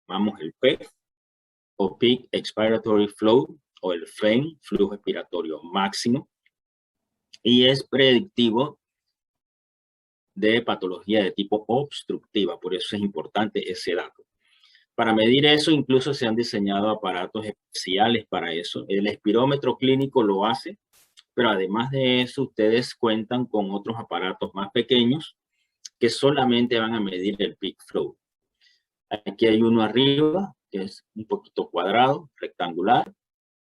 llamamos el PEF o Peak Expiratory Flow o el FEM, flujo expiratorio máximo, y es predictivo de patología de tipo obstructiva, por eso es importante ese dato. Para medir eso, incluso se han diseñado aparatos especiales para eso. El espirómetro clínico lo hace, pero además de eso, ustedes cuentan con otros aparatos más pequeños que solamente van a medir el peak flow. Aquí hay uno arriba, que es un poquito cuadrado, rectangular.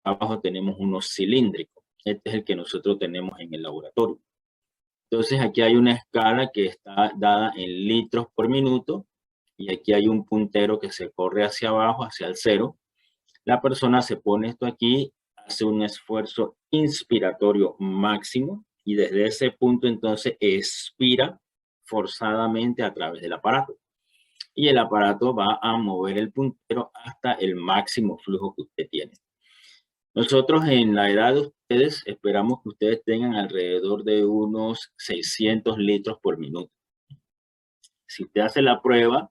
Abajo tenemos uno cilíndrico. Este es el que nosotros tenemos en el laboratorio. Entonces, aquí hay una escala que está dada en litros por minuto y aquí hay un puntero que se corre hacia abajo, hacia el cero. La persona se pone esto aquí, hace un esfuerzo inspiratorio máximo y desde ese punto entonces expira forzadamente a través del aparato. Y el aparato va a mover el puntero hasta el máximo flujo que usted tiene. Nosotros en la edad de ustedes esperamos que ustedes tengan alrededor de unos 600 litros por minuto. Si usted hace la prueba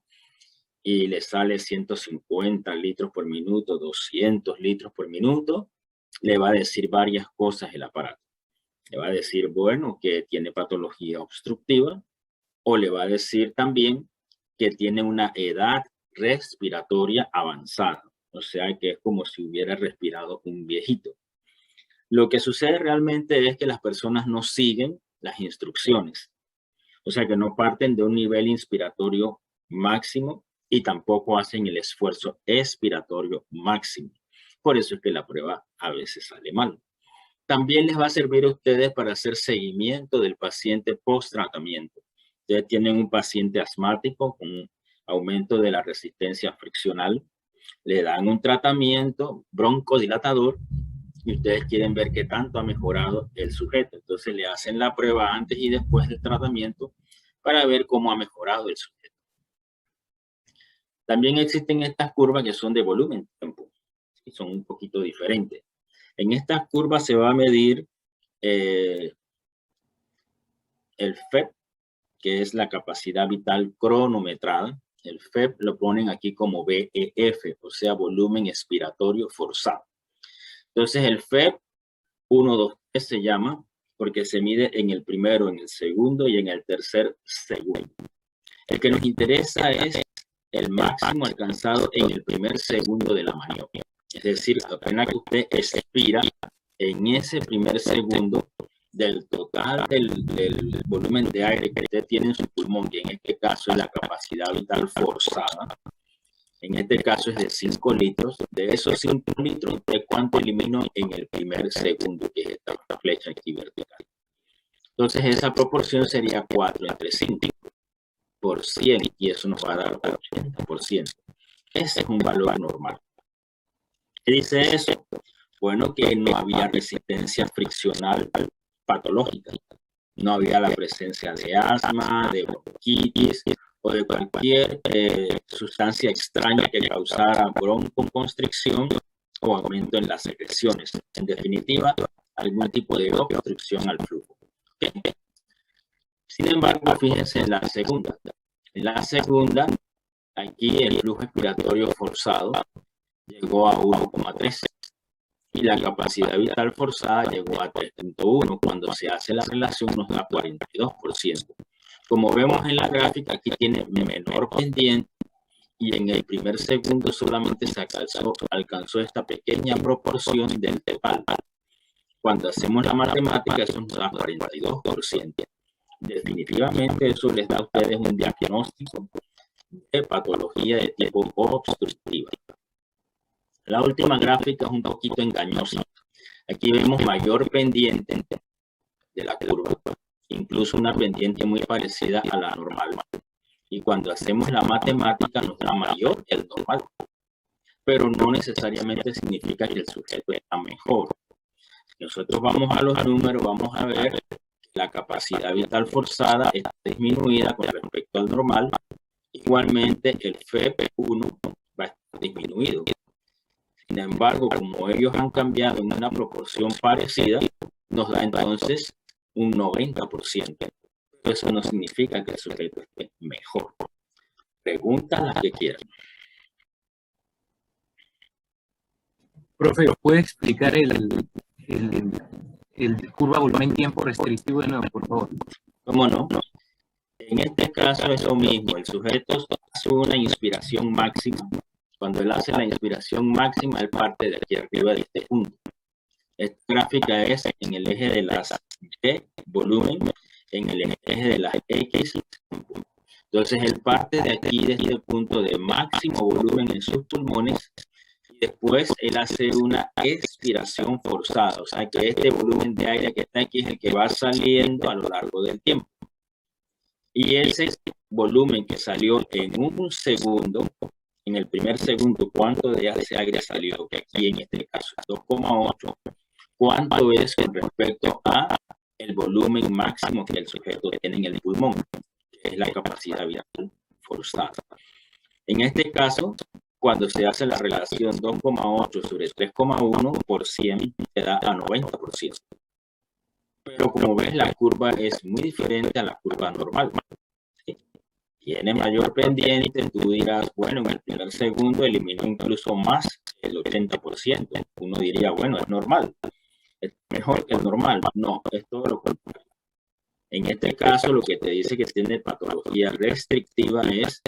y le sale 150 litros por minuto, 200 litros por minuto, le va a decir varias cosas el aparato. Le va a decir, bueno, que tiene patología obstructiva, o le va a decir también que tiene una edad respiratoria avanzada. O sea, que es como si hubiera respirado un viejito. Lo que sucede realmente es que las personas no siguen las instrucciones. O sea, que no parten de un nivel inspiratorio máximo y tampoco hacen el esfuerzo expiratorio máximo. Por eso es que la prueba a veces sale mal. También les va a servir a ustedes para hacer seguimiento del paciente post-tratamiento. Ustedes tienen un paciente asmático con un aumento de la resistencia friccional, le dan un tratamiento broncodilatador y ustedes quieren ver qué tanto ha mejorado el sujeto. Entonces le hacen la prueba antes y después del tratamiento para ver cómo ha mejorado el sujeto. También existen estas curvas que son de volumen tiempo y son un poquito diferentes. En estas curvas se va a medir el FEP, que es la capacidad vital cronometrada. El FEP lo ponen aquí como BEF, o sea, volumen expiratorio forzado. Entonces el FEP 1, 2, 3 se llama porque se mide en el primero, en el segundo y en el tercer segundo. El que nos interesa es el máximo alcanzado en el primer segundo de la maniobra. Es decir, apenas que usted expira en ese primer segundo del total del volumen de aire que usted tiene en su pulmón, que en este caso es la capacidad vital forzada, en este caso es de 5 litros, de esos 5 litros, ¿usted cuánto eliminó en el primer segundo, que es esta flecha aquí vertical? Entonces esa proporción sería 4 entre 5 por 100, y eso nos va a dar 80%. Ese es un valor normal. ¿Qué dice eso? Bueno, que no había resistencia friccional patológica. No había la presencia de asma, de bronquitis o de cualquier sustancia extraña que causara broncoconstricción o aumento en las secreciones. En definitiva, algún tipo de obstrucción al flujo. ¿Okay? Sin embargo, fíjense en la segunda. En la segunda, aquí el flujo expiratorio forzado llegó a 1,3 y la capacidad vital forzada llegó a 3,1. Cuando se hace la relación nos da 42%. Como vemos en la gráfica, aquí tiene menor pendiente y en el primer segundo solamente se alcanzó esta pequeña proporción del total. Cuando hacemos la matemática, eso nos da 42%. Definitivamente eso les da a ustedes un diagnóstico de patología de tipo obstructiva. La última gráfica es un poquito engañosa. Aquí vemos mayor pendiente de la curva, incluso una pendiente muy parecida a la normal. Y cuando hacemos la matemática nos da mayor que el normal. Pero no necesariamente significa que el sujeto está mejor. Si nosotros vamos a los números, vamos a ver que la capacidad vital forzada está disminuida con respecto al normal. Igualmente el FEP1 va a estar disminuido. Sin embargo, como ellos han cambiado en una proporción parecida, nos da entonces un 90%. Eso no significa que el sujeto esté mejor. Preguntas las que quieran. Profe, ¿puede explicar el curva volumen-tiempo restrictivo de nuevo, por favor? ¿Cómo no? En este caso es lo mismo. El sujeto hace una inspiración máxima. Cuando él hace la inspiración máxima, él parte de aquí arriba de este punto. Esta gráfica es en el eje de las Y, volumen, en el eje de las X. Entonces, él parte de aquí, de este punto de máximo volumen en sus pulmones, y después él hace una expiración forzada. O sea, que este volumen de aire que está aquí es el que va saliendo a lo largo del tiempo. Y ese volumen que salió en un segundo, en el primer segundo, ¿cuánto de ese aire salió? Que aquí en este caso es 2,8. ¿Cuánto es con respecto a el volumen máximo que el sujeto tiene en el pulmón? Que es la capacidad vital forzada. En este caso, cuando se hace la relación 2,8 sobre 3,1 por 100, te da a 90%. Pero como ves, la curva es muy diferente a la curva normal. Tiene mayor pendiente, tú dirás, bueno, en el primer segundo eliminó incluso más el 80%. Uno diría, bueno, es normal, es mejor que el normal. No, es todo lo contrario. En este caso, lo que te dice que tiene patología restrictiva es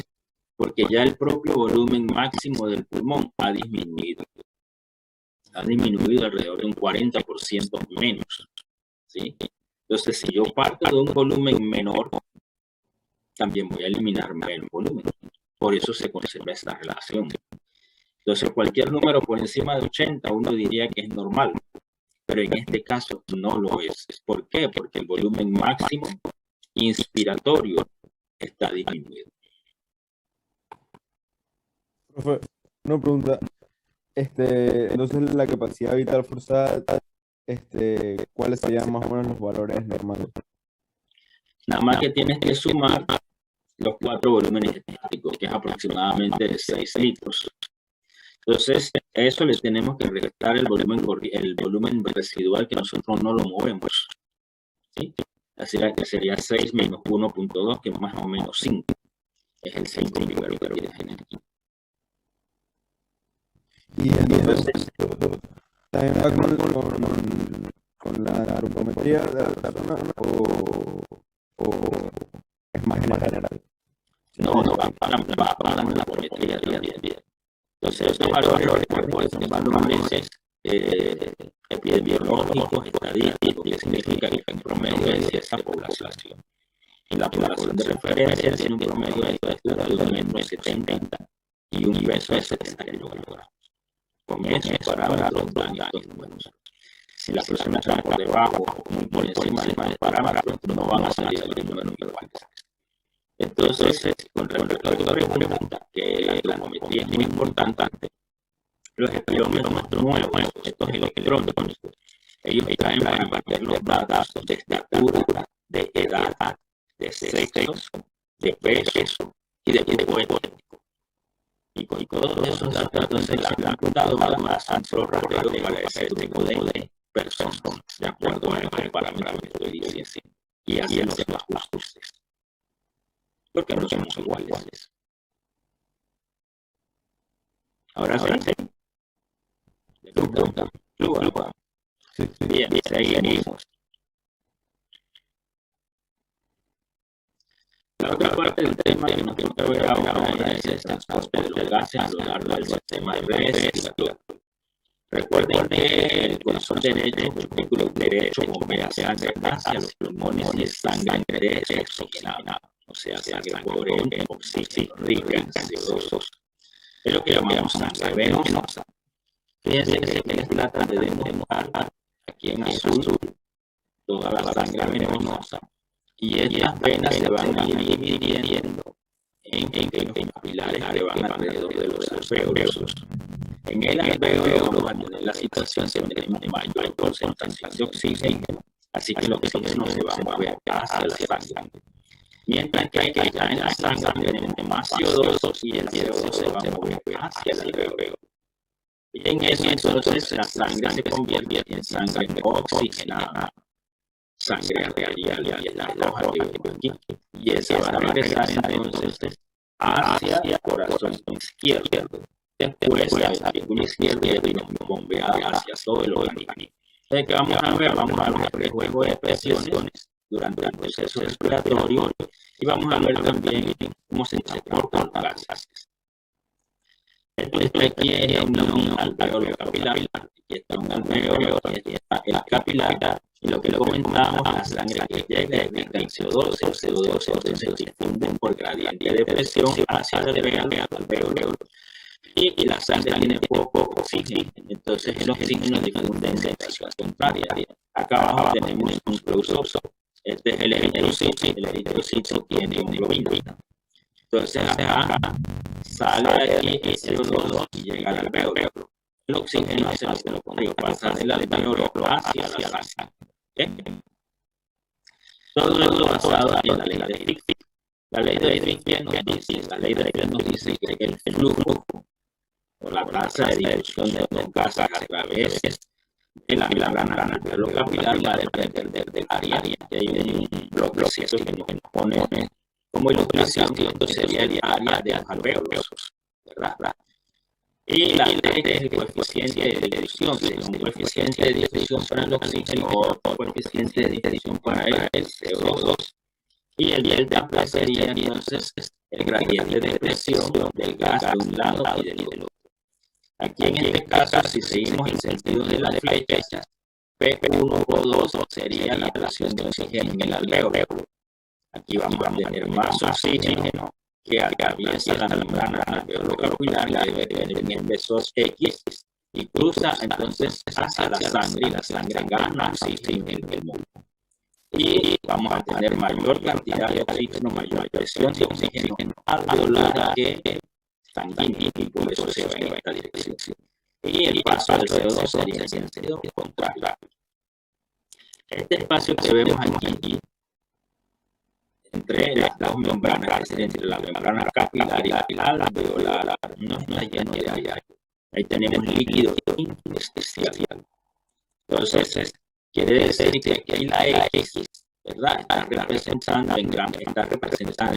porque ya el propio volumen máximo del pulmón ha disminuido. Ha disminuido alrededor de un 40% menos. ¿Sí? Entonces, si yo parto de un volumen menor, también voy a eliminar menos volumen. Por eso se conserva esta relación. Entonces, cualquier número por encima de 80, uno diría que es normal. Pero en este caso no lo es. ¿Por qué? Porque el volumen máximo inspiratorio está disminuido. Profe, una pregunta. Entonces la capacidad vital forzada, ¿cuáles serían más o menos los valores normales? Nada más que tienes que sumar los 4 volúmenes estáticos, que es aproximadamente de 6 litros. Entonces, a eso le tenemos que restar el volumen residual que nosotros no lo movemos. ¿Sí? Así que sería 6 menos 1.2, que es más o menos 5. Es el 5 primero que tienes aquí. Y entonces, ¿también va con la antropometría de la persona o es más general? No, va para la antropometría bien. Entonces, estos valores son valores epidemiológicos, estadísticos, que significa que en promedio es esa población. Y la población de referencia tiene un promedio de estatura de 1,70 m y un peso de 70 kg. Con esos parámetros dan estos números. Si la persona está por debajo o muy por encima de estos parámetros, no van a salir los números iguales. Entonces, con respecto a tu pregunta, que la antropometría es muy importante, los espirómetros nuevos, estos electrónicos, ellos traen para bater los datos de estatura, de edad, de sexo, de peso y de tipo étnico. Y con todos esos datos, entonces la computadora hace un rastreo para ese tipo de personas, de acuerdo a los parámetros que estoy diciendo, y hacer los ajustes. Porque no somos iguales. Ahora sí. Pregunta. Sí. Bien, seguimos. La otra parte del tema que nos tenemos que ver ahora es el transporte de los gases a lo largo del sistema respiratorio. Recuerden que el corazón derecho, el ventrículo derecho, bombea sangre hacia los pulmones y es sangre desoxigenada. O sea, sangre pobre en oxígeno, rica en CO2. Es lo que llamamos sangre venosa. Fíjense que les tratan de demostrar aquí en azul toda la sangre venosa. Y estas venas se van a ir dividiendo en los capilares que van alrededor de los alvéolos. En el alvéolo vamos a tener la situación donde tenemos mayor concentración de oxígeno, así que el oxígeno se va a mover hacia la sangre. Mientras que acá en la sangre tenemos más CO2 y el CO2 se va a mover hacia el alvéolo. Y en eso entonces la sangre se convierte en sangre oxigenada. Sangre arterial y la roja que vemos aquí. Y esa va a regresar entonces hacia el corazón izquierdo. después la ventrícula izquierda es bombeada hacia todo el organismo. Entonces, ¿qué vamos a ver? Vamos a ver el juego de presiones durante el proceso respiratorio y vamos a ver también cómo se transportan los gases. Entonces, aquí es la unión alveolo capilar. Aquí está un alveolo, aquí está el capilar. Y lo que comentamos, la sangre que llega es rica en CO2, el CO2 se difunde por gradiente de presión hacia el alveolo. Y la sangre tiene poco oxígeno, entonces el oxígeno difunde en dirección contraria. Acá abajo tenemos un close-up. Este es el eritrocito tiene hemoglobina. Entonces acá sale aquí el CO2 y llega al alveolo. El oxígeno hace lo contrario, pasa del alveolo hacia la sangre. ¿Okay? Todo esto basado en la ley de Fick. La ley de Fick nos dice que el flujo o la tasa de difusión de los gases a través de la membrana alveolo capilar va a depender del área. Y hay un bloque que nos pone como ilustración, que esto sería el área de los alveolos, ¿verdad? Y la T es el coeficiente de difusión, sería un coeficiente de difusión para el oxígeno o coeficiente de difusión para el CO2. Y el delta sería entonces el gradiente de presión del gas de un lado y del otro. Aquí en este caso, si seguimos el sentido de las flechas, P1 o 2 sería la presión de oxígeno en el alveolo. Aquí vamos a tener más oxígeno que atraviesa la membrana alveolo capilar, que debe tener un peso X, y cruza entonces hacia la sangre, y la sangre gana oxígeno en el pulmón. Y vamos a tener mayor cantidad de oxígeno, mayor presión de oxígeno alveolar que sanguíneo, y por eso se va en esta dirección. Y el paso del CO2 sería en sentido contrario. Este espacio que vemos aquí entre las dos membranas, es decir, entre la membrana capilar y la alveolar, no está lleno de aire. Ahí tenemos líquido intersticial. Entonces, quiere decir que aquí la X, ¿verdad? Está representada en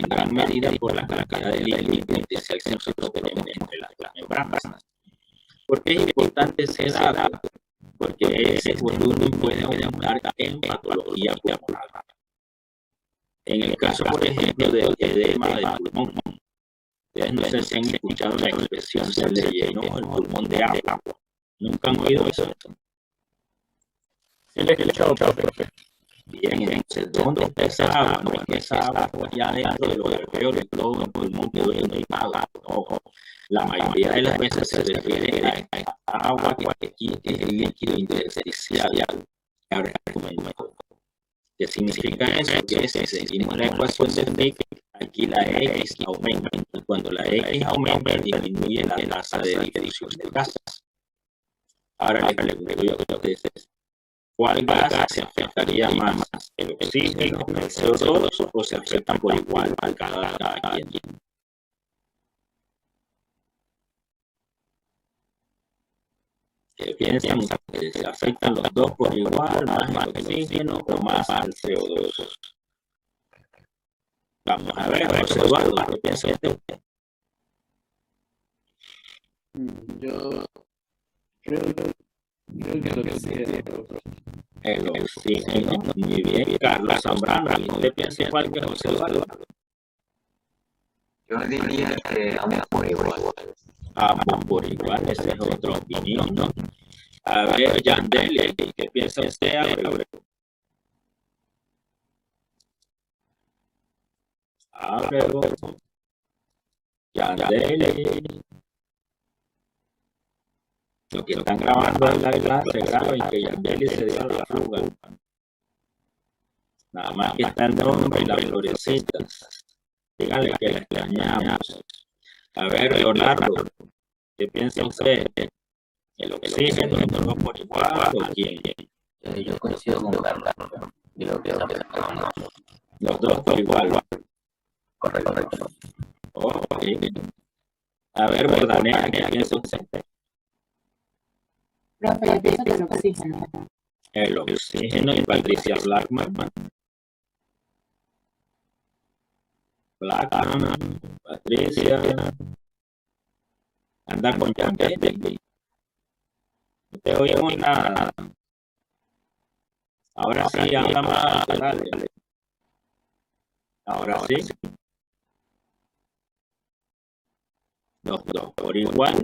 gran medida por la cantidad de líquido intersticial que nosotros tenemos entre las membranas. ¿Por qué es importante ese dato? Porque ese volumen puede aumentar en patología pulmonar. En el caso, por ejemplo, del edema del pulmón, ustedes no sé si han escuchado la expresión se le llenó el pulmón de agua. ¿Nunca han oído eso? Sí, le he escuchado, profe. Bien, entonces, ¿dónde está esa agua? No es que esa agua ya dentro de los alveolos y todo el pulmón quedó lleno. Ojo, la mayoría de las veces se refiere a esta agua que aquí es el líquido intersticial. Ahora, ¿qué significa eso? Que si seguimos la ecuación de Fick, aquí la X aumenta. Y cuando la X aumenta, disminuye la tasa de difusión de gases. Ahora le pregunto yo a ustedes, ¿cuál gas se afectaría más? ¿El oxígeno, el CO2 o se afectan por igual a cada quien? ¿Qué piensan? ¿Se afectan los dos por igual, más el oxígeno o más al CO2? Vamos a ver, José Eduardo, ¿qué piensa usted? Yo creo que lo que sí es El oxígeno, muy bien. Carlos Zambrano, ¿usted piensa igual que José Eduardo? Yo diría que ambos por igual. Ambos por igual, esa es otra opinión, ¿no? A ver, Yandel, ¿qué piensa usted? Ábrelo. Yandel. Los que están grabando en la clase, graben que Yandel se dio la fuga. Nada más que está el nombre y las florecitas. Díganle que la extrañamos. A ver, Leonardo, ¿qué piensa usted? ¿El oxígeno los dos por igual o quién? Yo coincido con Carlos. Digo que Los dos por igual. correcto. Ok. A ver, Bordanea, ¿qué piensa usted? Profe, yo pienso que el oxígeno. El oxígeno y Patricia Blackman. Patricia. Anda con Yandel. No te oímos nada. Ahora sí, habla más. Dale. Ahora sí. Los dos por igual.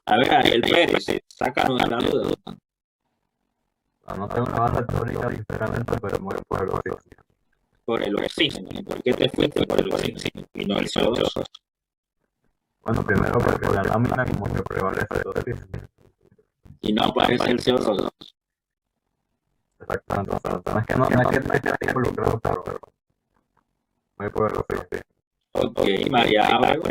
A ver, Ariel Pérez, sácanos la duda. No tengo una banda teórica sinceramente, pero muy por el oxígeno. Por el oxígeno. ¿Por qué te fuiste por el oxígeno y no el CO2? Bueno, primero porque la lámina como que prevalece el oxígeno. Y no aparece el CO2. Exactamente. O sea, no es que esté involucrado, pero muy por el oxígeno. Ok, María Abreu.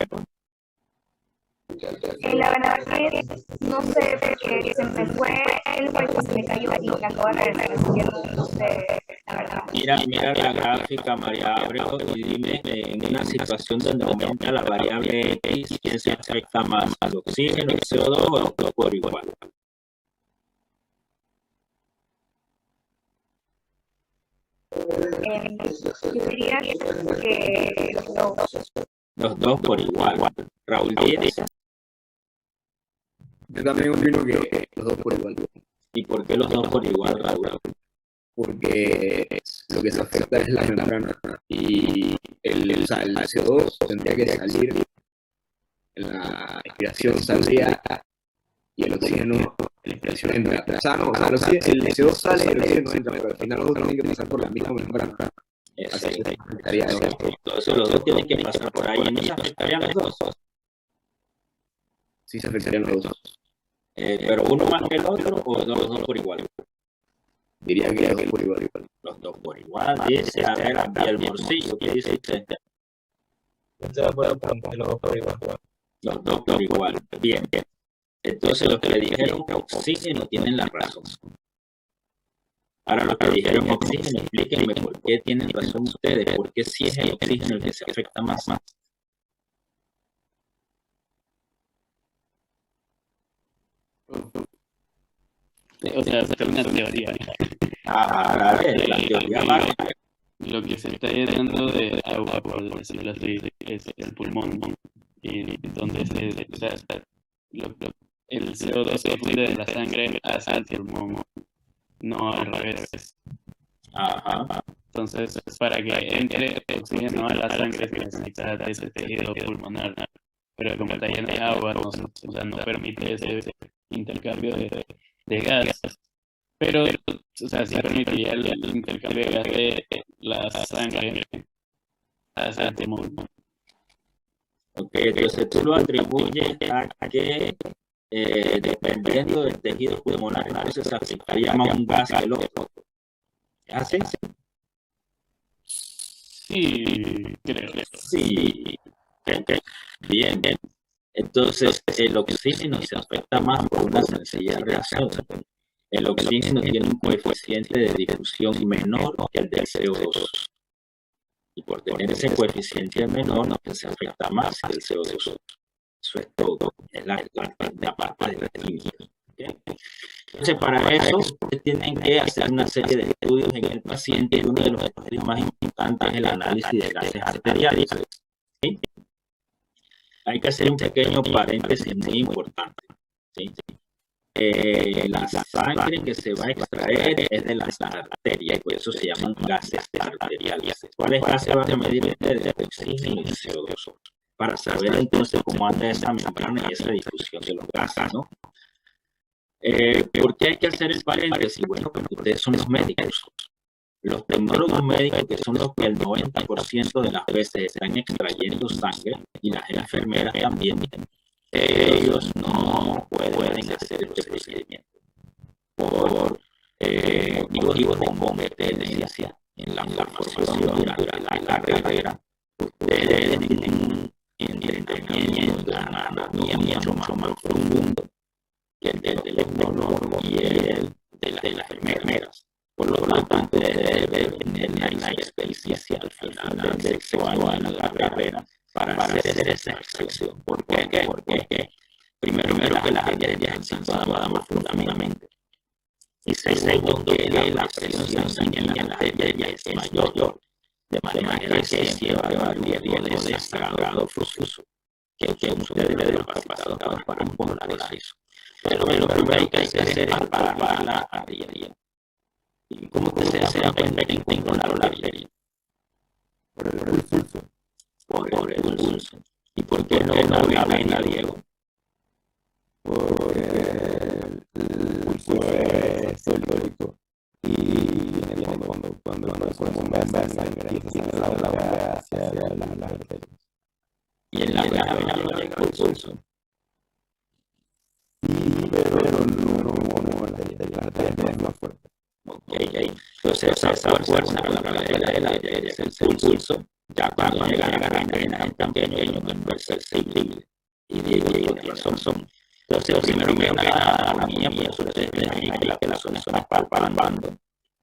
La verdad que no sé, porque se me fue el juego, se me cayó y acabo de regresar, así que no sé, la verdad. Mira la gráfica, María Abreu, y dime, en una situación donde aumenta la variable X, ¿quién se afecta más? ¿Al oxígeno, el CO2 o los dos por igual? Yo diría que Los dos por igual. Raúl Díaz. Yo también opino que los dos por igual, ¿Y por qué los dos por igual, Raúl? porque lo que se afecta es la membrana y el CO2 tendría que salir, la expiración saldría y el oxígeno, la expiración entra. O sea, no, o sea, el CO2 sale y el oxígeno entra, pero al final los dos tienen que pasar por la misma membrana. Así que afectaría eso. Entonces los dos tienen que pasar por ahí. ¿No se afectarían los dos? Sí se afectarían los dos. Pero uno más que el otro o los dos por igual. Diría que los dos por igual. Los dos por igual, dice, a ver, el Morcillo, ¿qué dice usted? Yo estoy de acuerdo con que los dos por igual. Los dos por igual, bien. Entonces los que le dijeron oxígeno tienen la razón. Ahora los que dijeron oxígeno, explíquenme por qué tienen razón ustedes, por qué si es el oxígeno el que se afecta más. O sea, es una teoría. A ver, la teoría va. Lo que se está llenando de agua, por decirlo así, es el pulmón. Y entonces, o sea, el CO2 que fluye de la sangre hacia el pulmón, no al revés. Ajá. Entonces, para que entre oxígeno a la sangre se necesita ese tejido pulmonar. Pero como está lleno de agua, no, o sea, no permite ese intercambio de gas. Pero, o sea, sí permitiría el intercambio de gas de la sangre hacia el pulmón. Ok, entonces tú lo atribuyes a que dependiendo del tejido pulmonar, entonces se afectaría más un gas que el otro. ¿Es así? Sí, creo. Sí. Okay. Bien. Entonces, el oxígeno se afecta más por una sencilla reacción. El oxígeno tiene un coeficiente de difusión menor que el del CO2. Y por tener ese coeficiente menor, se afecta más que el CO2. Eso es todo. Es la parte de la química. ¿Okay? Entonces, para eso, ustedes tienen que hacer una serie de estudios en el paciente. Y uno de los estudios más importantes es el análisis de gases arteriales. ¿Sí? Hay que hacer un pequeño paréntesis muy importante. ¿Sí? La sangre que se va a extraer es de las arterias, por eso se llaman gases arteriales. ¿Cuáles gases van a medir ustedes? El oxígeno y el CO2. Para saber entonces cómo anda esa membrana y esa difusión de los gases, ¿no? ¿Por qué hay que hacer el paréntesis? Bueno, porque ustedes son los médicos. Los tecnólogos médicos, que son los que el 90% de las veces están extrayendo sangre, y las enfermeras también, ellos no pueden hacer este procedimiento por motivos de competencia en la formación durante la carrera. Ustedes tienen un entrenamiento, una anatomía mucho más profundo que el del tecnólogo y el de las enfermeras. Por lo tanto, debe tener una experiencia al final del sexto año de la carrera para hacer esa extracción. ¿Por qué? Porque primero que la gente ya es sensible más profundamente. Y segundo, que la presión sanguínea en la gente ya es mayor. De manera que se va a llevar riesgo de sangrado profuso. que ustedes de los capacitados para popularizar eso. Pero lo primero que hay que hacer es palpar la arteria. ¿Y cómo que se da cuenta que controlar la arteria? Por el pulso. Por el pulso. ¿Y por qué no una vena, Diego? Porque el pulso es sistólico y cuando la sangre empieza a la vena hacia las arterias. Y en la vena no llega el pulso. Sí, pero no como la arteria es más fuerte. Entonces esa fuerza con la cadera es el pulso. Ya cuando llega a la vena es tan pequeño que no es sensible. Y Diego tiene razón. Entonces, primero me da la mía, por eso ustedes ven ahí que la zona está palpando.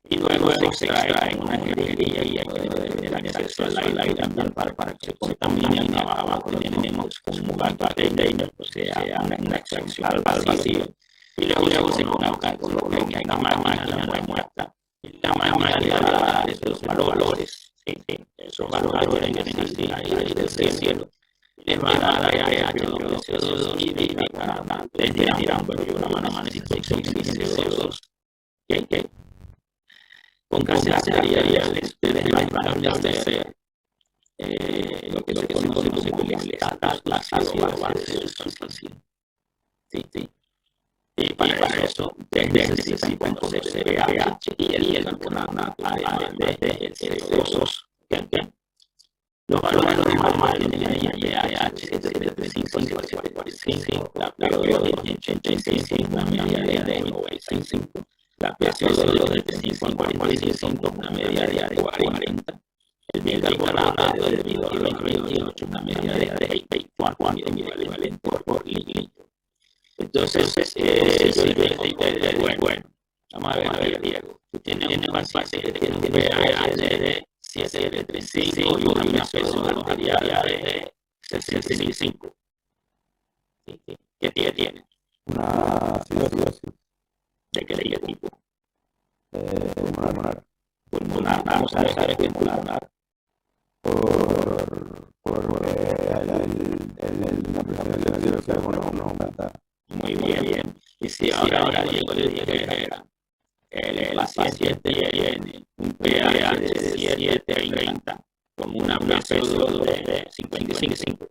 Y luego se extrae una jeringuilla y de la acceso al aire también para que se contamine abajo. Tenemos un lugar pequeño, o sea, una extracción al vacío. Y luego se coloca en la máquina muerta. Y la máquina da esos valores. Esos valores que existen ahí del cielo. Les van a dar pH, CO2 y les dirán, pero yo una mano necesito CO2. ¿Qué? Con gases arteriales, ustedes les van a ofrecer lo que se conoce como el ácido base del paciente. Sí. Y para eso, necesitan conocer el pH y el carbonato, además de CO2. Los valores normales de pH es de 35 a 45, la PO2 de 85, una media de 95, la PCO2 de 35 a 45, una media de 40, el bicarbonato de 28, una media de 24 equivalente por litro. Entonces, bueno, vamos a ver, Diego, tú tienes un paciente que tiene un pH de 7.35 y una presión arterial de 65. ¿Qué tiene? Una cirrosis. ¿De qué tipo? Pulmonar. Pulmonar, vamos a ver qué es pulmonar. Por la presión de la cirrosis no aumenta. Muy bien. Y si ahora Diego le dijera, el paciente tiene un pH de 7.30 con una presión de 55.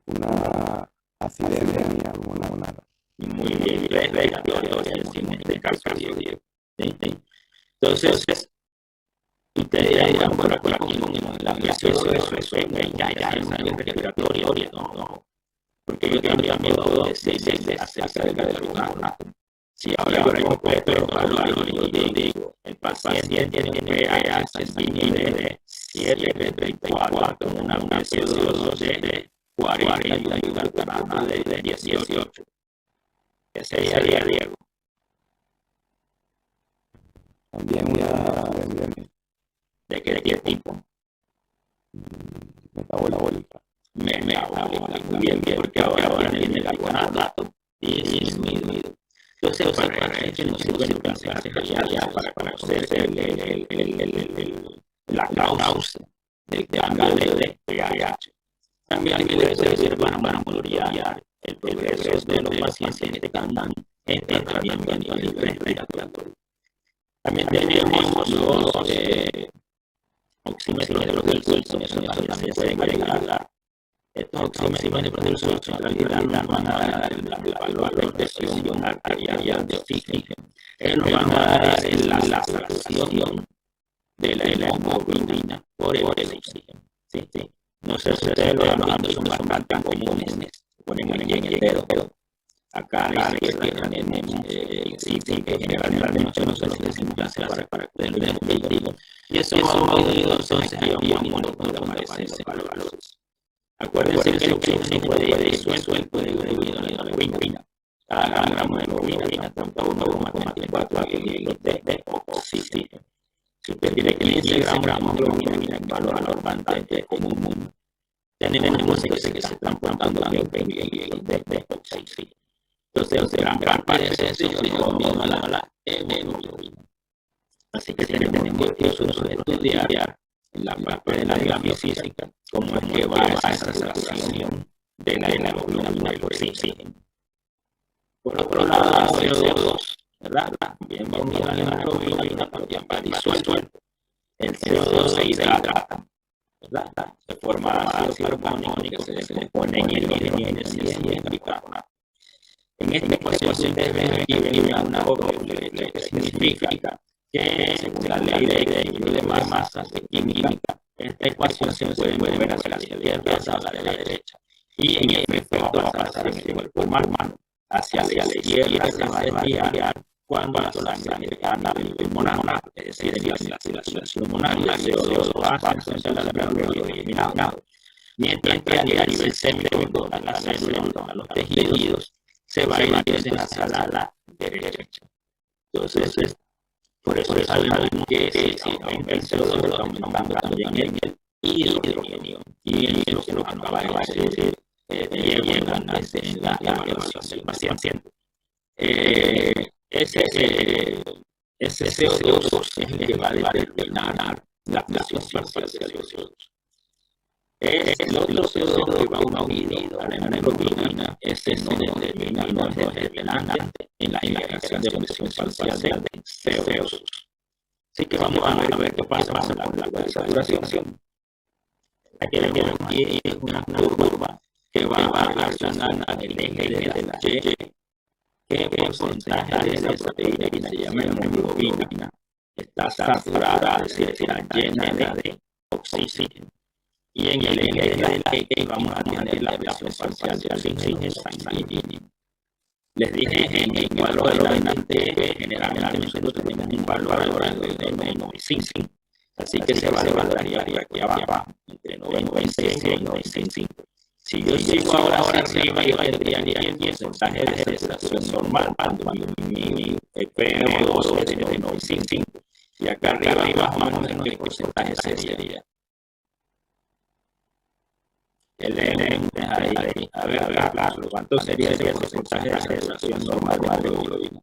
Una acidemia pulmonar. Muy bien, respiratorio, en este caso, Diego. Entonces, ustedes dirán, bueno, aquí con la presión, eso es ya es respiratorio, no. Porque yo también puedo decir acerca del carbonato. Si ahora yo completo los valores y digo, el paciente tiene pH sanguíneo de 7.34 con una CO2 de 40 y una bicarbonato de 18. Ese sería Diego. También una ¿De qué tipo? Metabólica. Metabólica, muy bien, porque ahora tiene carbonato disminuido. Entonces, para eso no se puede pensar ya para conocer la causa del cambio de pH. También puede ser para monitorear el progreso de los pacientes que están en tratamiento respiratorio. También tenemos los oxímetros del pulso, eso también se pueden agregar. Estos oxímetros del pulso en realidad nos van a dar el valor de presión arterial de oxígeno. Nos van a dar la fracción de la hemoglobina por el oxígeno. Sí. No sé si ustedes lo han visto, son bastante comunes. Ponen aquí en el dedo, pero acá a la izquierda tenemos que generalmente no se los decimos para que ustedes lo digan. Y eso entonces hay un montón de aparecen los valores. Acuérdense que el oxígeno puede ir disuelto de la hemoglobina. Cada gramo de hemoglobina tanto 1,4 de oxígeno. Si usted tiene 15 gramos de hemoglobina, el valor bastante común. Tenemos que se están portando bien de oxígeno. Entonces, gran parte de eso es lo mismo a la hemoglobina. Así que tenemos que estudiar en la parte de la biofísica, cómo es que va a esa saturación de la hemoglobina del oxígeno. Por otro lado, el CO2, ¿verdad? Bien unida a la hemoglobina, también va disuelto. El CO2 se hidrata, ¿verdad? Se forma ácido carbónico que se descompone en hidrógeno y en el bicarbonato. En esta ecuación ustedes ven aquí una doble, lo que significa que según la ley de equilibrio de masas de química, esta ecuación se puede mover hacia la izquierda, hacia la derecha. Y en efecto va a pasar en el cuerpo humano. Hacia la izquierda se va a desviar cuando la sangre está a nivel pulmonar, es decir, en la circulación pulmonar, y el CO2 pasa entonces a la alveolo eliminado. Mientras que a nivel céntrico, a la célula, a los tejidos, se va a ir hacia la derecha. Entonces, por eso sabemos que si aumenta el CO2, está aumentando también el hidrógeno. Y eso es lo que nos va a decir Diego Hernández en la evaluación del paciente. Ese CO2 es el que va a determinar la presión parcial del CO2. El otro CO2 que va unido a la hemoglobina, ese no determina, no es determinante en la generación de presión parcial del CO2. Así que vamos a ver qué pasa con la saturación. Aquí es una curva que va a relacionar el eje de la Y, qué porcentaje de esa proteína que se llama hemoglobina está saturada, es decir, está llena de oxígeno. Y en el eje de la X vamos a tener la presión parcial de oxígeno sanguíneo. Les dije en el valor adelante que generalmente nosotros tenemos un valor alrededor de 95. Así que se va a evaluar aquí abajo, entre 96 y 95. Si yo sigo ahora arriba, yo tendría el porcentaje de saturación normal, cuando mi PM2 es de 95. Y acá arriba más o menos qué porcentaje sería. El N ahí, a ver, Carlos, ¿cuánto sería ese porcentaje de saturación normal de la hemoglobina?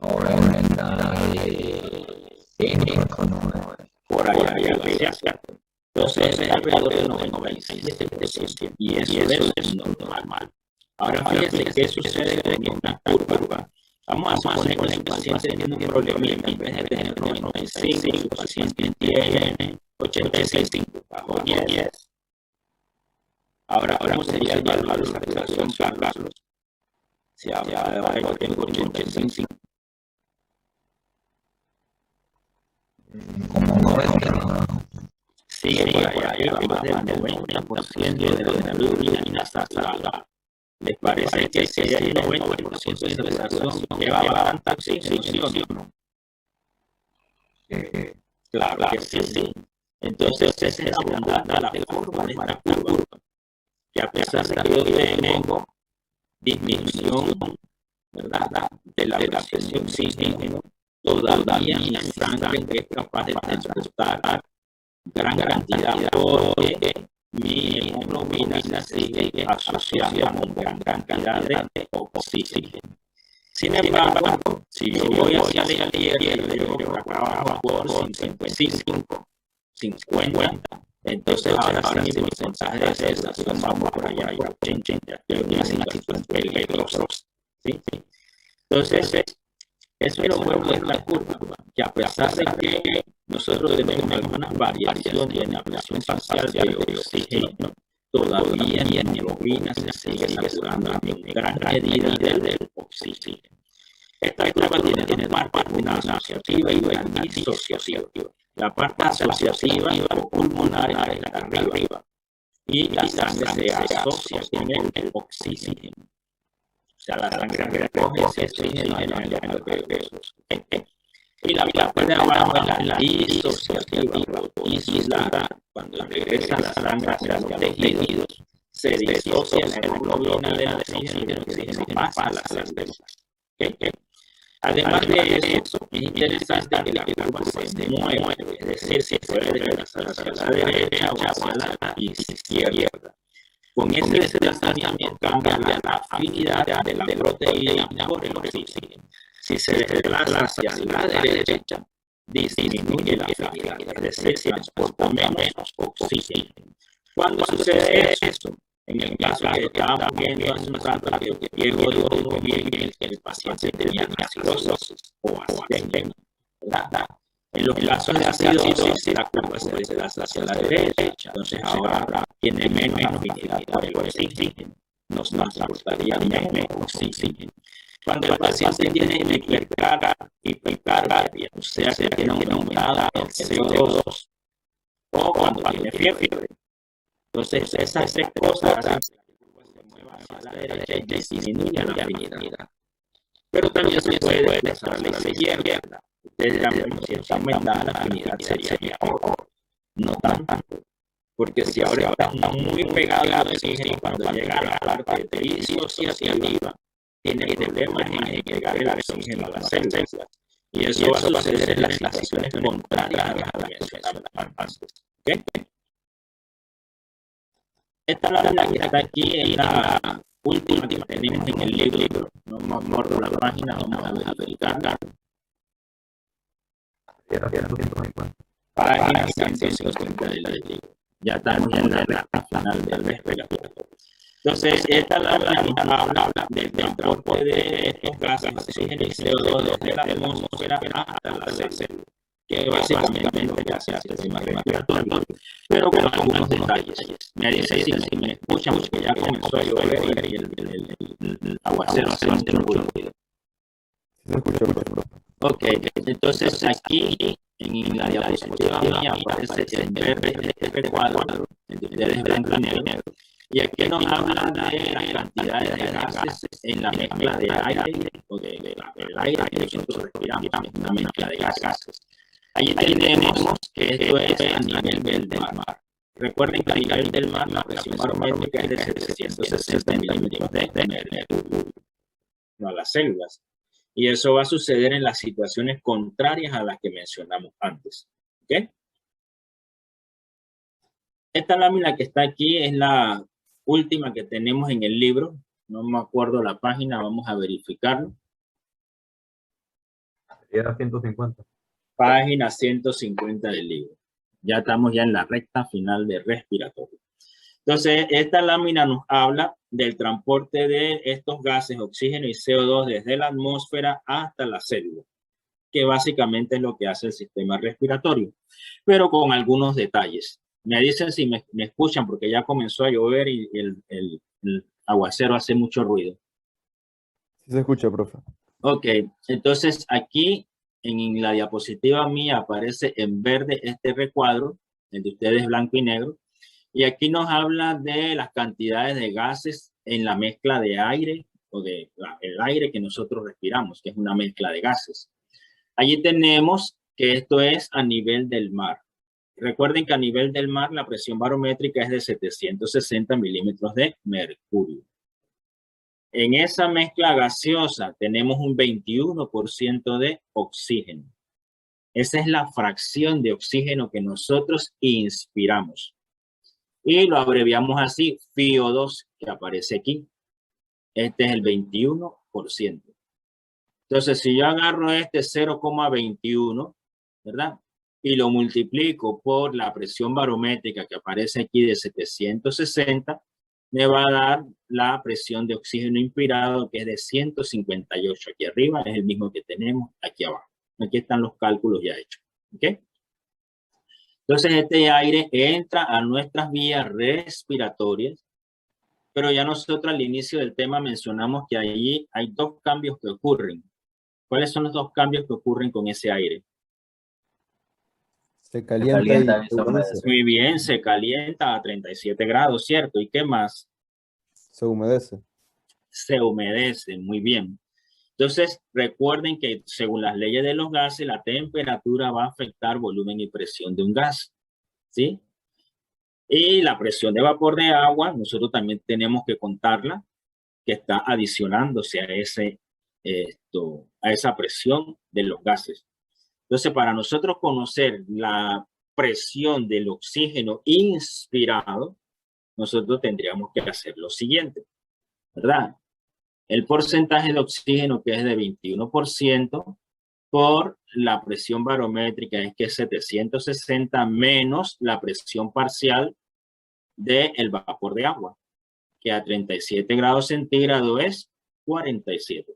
95,9. Por ahí arriba, ¿cierto? Entonces es alrededor de 97%, y eso es normal. Ahora fíjense qué sucede con una curva. Vamos a suponer que el paciente tiene un problema, en vez de tener 95, el paciente tiene 85, bajo 10. Ahora, ¿cómo sería el valor de saturación, Carlos? Si ahora yo tengo 85. Como 90. Sigue por ahí, más del 90% de la hemoglobina saturada. ¿Les parece que si hay 90% de saturación lleva tanta oxigenación o no? Claro que sí. Entonces, esa es la forma de esta curva. Que a pesar de que yo tengo disminución, ¿verdad?, de la presión de oxígeno, todavía mi sangre es capaz de transportar gran cantidad, porque mi hemoglobina sigue asociada con gran cantidad de oxígeno. Sin embargo, si yo voy hacia la izquierda, yo voy acá abajo por 55, 50, entonces ahora sí mi porcentaje de saturación vamos por allá por 80, que es una situación peligrosa. ¿Sí? Entonces, eso es lo bueno de la curva, que a pesar de que nosotros tenemos algunas variaciones en la presión parcial de oxígeno, todavía mi hemoglobina se sigue saturando en gran medida del oxígeno. Esta curva tiene dos partes, una asociativa y una disociativa. La parte asociativa o pulmonar es la de arriba, y la sangre se asocia con el oxígeno. O sea, la sangre recoge ese oxígeno en el alveolos. Y la parte de abajo es la disociativa, cuando regresa la sangre hacia los tejidos, se disocia la hemoglobina del oxígeno, pasa a la sangre. Además de eso, es interesante que la curva se mueve, es decir, se puede regresar hacia la derecha o hacia la izquierda. Con ese desplazamiento cambia la afinidad de la proteína por el oxígeno. Si se desplaza hacia la derecha, disminuye la afinidad, es decir, transporta menos oxígeno. ¿Cuándo sucede eso? En el caso que estábamos viendo hace un rato, que Diego dijo bien que el paciente tenía acidosis o astenia, ¿verdad? En los casos de acidosis, la curva se desplaza hacia la derecha, entonces ahora tiene menos afinidad por el oxígeno, nos transportaría menos oxígeno. Cuando el paciente tiene hipercardia, o sea que tiene aumentado el CO2, o cuando tiene fiebre. Entonces, esas tres cosas hacen que la curva se mueva hacia la derecha y disminuya la afinidad. Pero también se puede desplazar a la izquierda. Ustedes también, si está aumentada la afinidad, sería mejor. No tanto. Porque si ahora está muy pegado al oxígeno, cuando llega a la parte de disociativa, tiene problemas en llegar el oxígeno a las células. Y eso va a suceder en las situaciones contrarias a las que mencionamos antes. ¿Okay? Esta lámina que está aquí es la última que tenemos en el libro. No me acuerdo la página, vamos a verificarla. Página 150 del libro. Ya estamos en la recta final del respiratorio. Entonces, esta lámina nos habla del transporte de estos gases, oxígeno y CO2 desde la atmósfera hasta la célula, que básicamente es lo que hace el sistema respiratorio, pero con algunos detalles. Me dice si me escuchan, porque ya comenzó a llover y el aguacero hace mucho ruido. Ok, entonces aquí en la diapositiva mía aparece en verde este recuadro, de blanco y negro. Y aquí nos hablan de las cantidades de gases en la mezcla de aire, o del aire que nosotros respiramos, es una mezcla de gases. Ahí tenemos que esto es a nivel del mar. Recuerden que a nivel del mar la presión barométrica es de 760 milímetros de mercurio, no a las células. Y eso va a suceder en las situaciones contrarias a las que mencionamos antes. ¿Okay? Esta lámina que está aquí es la última que tenemos en el libro. No me acuerdo la página, vamos a verificarlo. Era 150. Página 150 del libro. Ya estamos en la recta final de respiratorio. Entonces, esta lámina nos habla del transporte de estos gases, oxígeno y CO2 desde la atmósfera hasta la célula, que básicamente es lo que hace el sistema respiratorio, pero con algunos detalles. Me dicen si me escuchan, porque ya comenzó a llover y el aguacero hace mucho ruido. Sí se escucha, profe. Ok, entonces aquí en la diapositiva mía aparece en verde este recuadro, el de ustedes blanco y negro, y aquí nos habla de las cantidades de gases en la mezcla de aire, o de el aire que nosotros respiramos, que es una mezcla de gases. Allí tenemos que esto es a nivel del mar. Recuerden que a nivel del mar la presión barométrica es de 760 milímetros de mercurio. En esa mezcla gaseosa tenemos un 21% de oxígeno. Esa es la fracción de oxígeno que nosotros inspiramos. Y lo abreviamos así, FiO2, que aparece aquí. Este es el 21%. Entonces, si yo agarro este 0,21, ¿verdad? Y lo multiplico por la presión barométrica que aparece aquí de 760, me va a dar la presión de oxígeno inspirado, que es de 158. Aquí arriba es el mismo que tenemos aquí abajo. Aquí están los cálculos ya hechos. ¿Ok? Entonces, este aire entra a nuestras vías respiratorias, pero ya nosotros al inicio del tema mencionamos que allí hay dos cambios que ocurren. ¿Cuáles son los dos cambios que ocurren con ese aire? Se calienta y se humedece. Muy bien, se calienta a 37 grados, ¿cierto? ¿Y qué más? se humedece. Se humedece, muy bien. Entonces, recuerden que según las leyes de los gases, la temperatura va a afectar volumen y presión de un gas, ¿sí? Y la presión de vapor de agua, nosotros también tenemos que contarla, que está adicionándose a esa presión de los gases. Entonces, para nosotros conocer la presión del oxígeno inspirado, nosotros tendríamos que hacer lo siguiente, ¿verdad? El porcentaje de oxígeno, que es de 21%, por la presión barométrica, es que es 760 menos la presión parcial del vapor de agua, que a 37 grados centígrados es 47.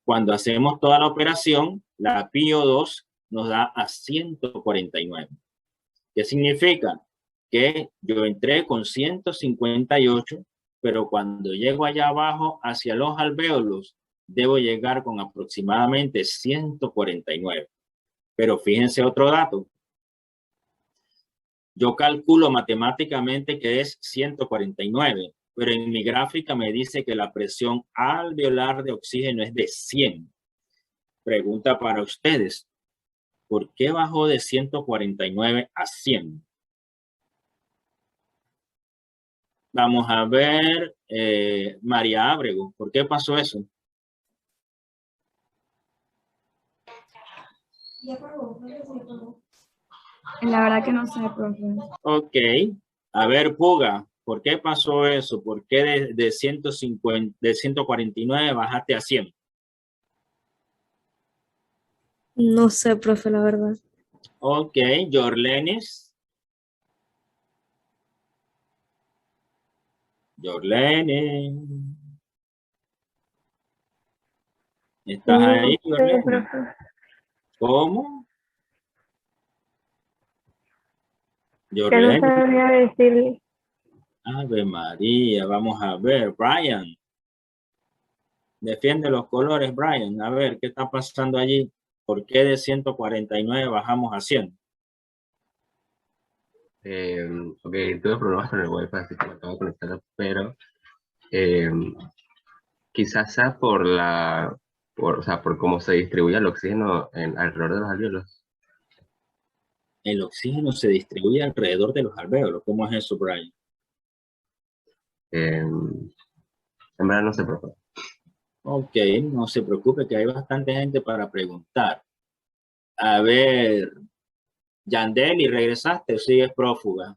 Cuando hacemos toda la operación, la PO2 nos da a 149. ¿Qué significa? Que yo entré con 158, pero cuando llego allá abajo hacia los alvéolos, debo llegar con aproximadamente 149. Pero fíjense otro dato. Yo calculo matemáticamente que es 149, pero en mi gráfica me dice que la presión alveolar de oxígeno es de 100. Pregunta para ustedes. ¿Por qué bajó de 149 a 100? Vamos a ver, María Ábrego, ¿por qué pasó eso? La verdad que no sé, profe. Ok, a ver, Puga, ¿por qué pasó eso? ¿Por qué de 149 bajaste a 100? No sé, profe, la verdad. Ok, Yorlenis. Yorlenis. ¿Estás ahí, Yorlenis? ¿Cómo? Yorlenis. Que no sabía decirle. Ave María, vamos a ver, Brian. Defiende los colores, Brian. A ver, ¿qué está pasando allí? ¿Por qué de 149 bajamos a 100? Ok, tuve problemas con el wifi, así que me acabo de conectar, pero quizás sea o sea, por cómo se distribuye el oxígeno alrededor de los alvéolos. El oxígeno se distribuye alrededor de los alvéolos. ¿Cómo es eso, Brian? En verdad no sé, profe. Ok, no se preocupe que hay bastante gente para preguntar. A ver, Yandeli, ¿regresaste o sigues prófuga?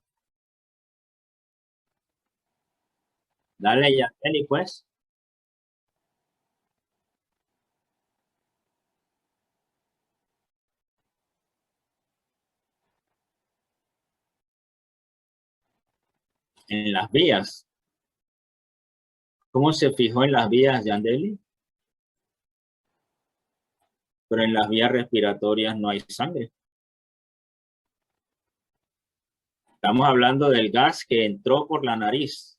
Dale, Yandeli, pues. En las vías. ¿Cómo se fijó en las vías, Yandeli? Pero en las vías respiratorias no hay sangre. Estamos hablando del gas que entró por la nariz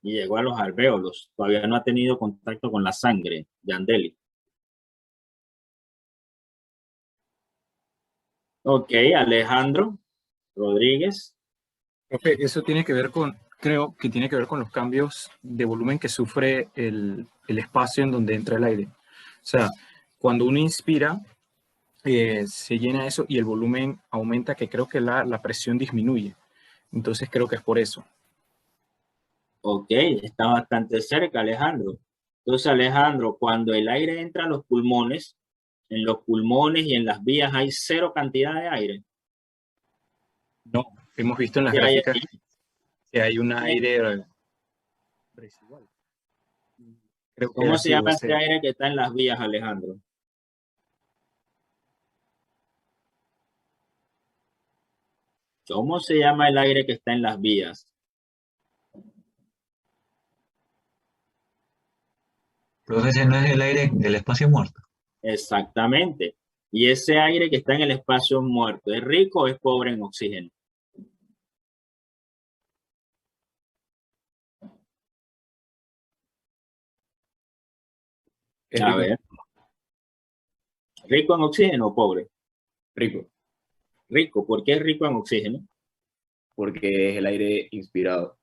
y llegó a los alvéolos. Todavía no ha tenido contacto con la sangre, Yandeli. Ok, Alejandro Rodríguez. Profe, eso tiene que ver creo que tiene que ver con los cambios de volumen que sufre el espacio en donde entra el aire. O sea, cuando uno inspira, se llena eso y el volumen aumenta, que creo que la presión disminuye. Entonces creo que es por eso. Ok, está bastante cerca, Alejandro. Entonces, Alejandro, cuando el aire entra a los pulmones, en los pulmones y en las vías hay cero cantidad de aire. No, hemos visto en las ¿Qué hay gráficas aquí? que hay un aire residual. Creo que ¿Cómo ha se sido llama ese ese. aire que está en las vías, Alejandro? ¿Cómo se llama el aire que está en las vías? Profesor, ¿no es el aire del espacio muerto? Exactamente. Y ese aire que está en el espacio muerto, ¿es rico o es pobre en oxígeno? Es A rico, ver, ¿rico en oxígeno o pobre? rico, Rico, ¿por qué es rico en oxígeno? porque es el aire inspirado.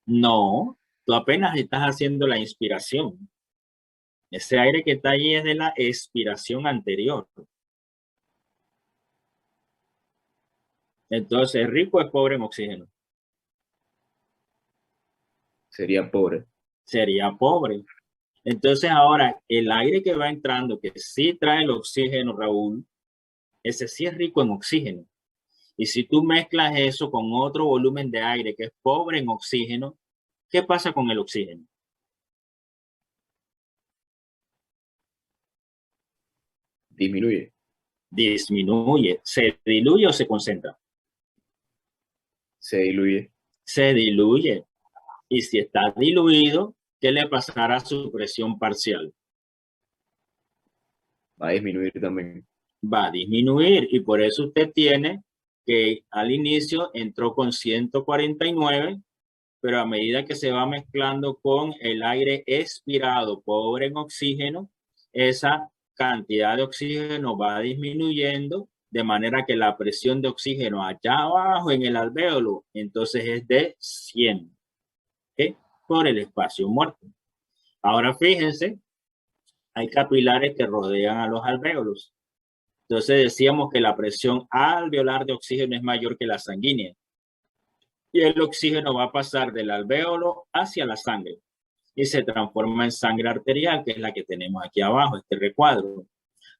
No, tú apenas estás haciendo la inspiración. Ese aire que está allí es de la expiración anterior. Entonces, ¿rico es pobre en oxígeno? Sería pobre. Sería pobre. Entonces, ahora, el aire que va entrando, que sí trae el oxígeno, Raúl, ese sí es rico en oxígeno. Y si tú mezclas eso con otro volumen de aire que es pobre en oxígeno, ¿qué pasa con el oxígeno? Disminuye. Disminuye. ¿Se diluye o se concentra? Se diluye. Se diluye. Y si está diluido, ¿qué le pasará a su presión parcial? Va a disminuir también. Va a disminuir. Y por eso usted tiene que al inicio entró con 149, pero a medida que se va mezclando con el aire expirado pobre en oxígeno, esa cantidad de oxígeno va disminuyendo, de manera que la presión de oxígeno allá abajo en el alvéolo, entonces es de 100, ¿okay? Por el espacio muerto. Ahora fíjense, hay capilares que rodean a los alvéolos. Entonces decíamos que la presión alveolar de oxígeno es mayor que la sanguínea. Y el oxígeno va a pasar del alvéolo hacia la sangre y se transforma en sangre arterial, que es la que tenemos aquí abajo, este recuadro.